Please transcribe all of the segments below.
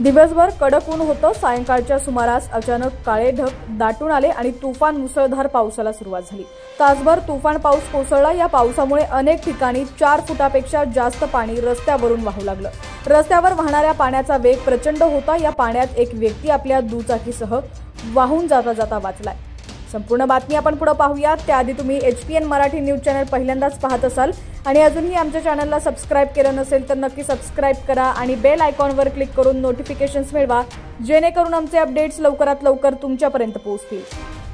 दिवसभर कडक ऊन होतं। सायंकाळच्या सुमारास अचानक काळे ढग दाटून आले आणि तुफान मुसळधार पावसाला सुरुवात झाली। तासभर तुफान पाऊस कोसळला। या पावसामुळे अनेक ठिकाणी 4 फुटापेक्षा जास्त पाणी रस्त्यावरून वाहू लागलं। रस्त्यावर वाहणाऱ्या पाण्याचा वेग प्रचंड होता। या पाण्यात एक व्यक्ती आपल्या दुचाकीसह वाहून जाता वाचलाय। संपूर्ण बातमी आपण पुढे पाहूया। त्याआधी तुम्ही HPN मराठी न्यूज चॅनल पहिल्यांदाच पाहत असाल आणि अजूनही आमच्या चॅनलला सबस्क्राइब केलं नसेल तर नक्की सबस्क्राइब करा आणि बेल आयकॉनवर क्लिक करून नोटिफिकेशन्स मिळवा, जेणेकरून आमचे अपडेट्स लवकरात लवकर तुमच्यापर्यंत पोहोचतील।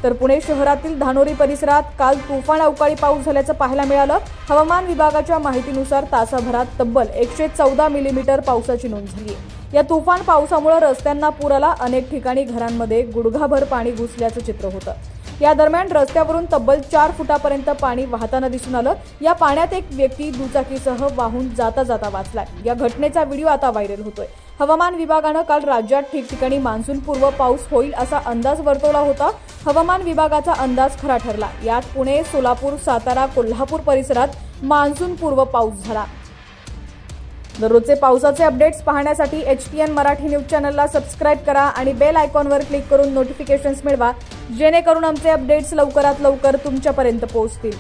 तर पुणे शहरातील धानोरी परिसरात काल तुफान अवकाळी पाऊस झाल्याचं पाहायला मिळालं। हवामान विभागाच्या माहितीनुसार तासाभरात तब्बल 114 मिलीमीटर पावसाची नोंद झाली आहे। या तुफान पावसामुळे रस्त्यांना पूर आला। अनेक ठिकाणी घरांमध्ये गुडघाभर पाणी घुसल्याचं चित्र होतं। या दरम्यान रस्त्यावरून तब्बल 4 फुटापर्यंत पाणी वाहताना दिसून आलं। या पाण्यात एक व्यक्ती दुचाकीसह वाहून जाता वाचलाय। या घटनेचा व्हिडिओ आता व्हायरल होतोय। हवामान विभागानं काल राज्यात ठिकठिकाणी मान्सूनपूर्व पाऊस होईल असा अंदाज वर्तवला होता। हवामान विभागाचा अंदाज खरा ठरला। यात पुणे, सोलापूर, सातारा, कोल्हापूर परिसरात मान्सूनपूर्व पाऊस झाला। दररोजचे पावसाचे अपडेट्स पाहण्यासाठी HPN मराठी न्यूज चॅनलला सबस्क्राइब करा आणि बेल आयकॉनवर क्लिक करून नोटिफिकेशन्स मिळवा, जेणेकरून आमचे अपडेट्स लवकरात लवकर तुमच्यापर्यंत पोहोचतील।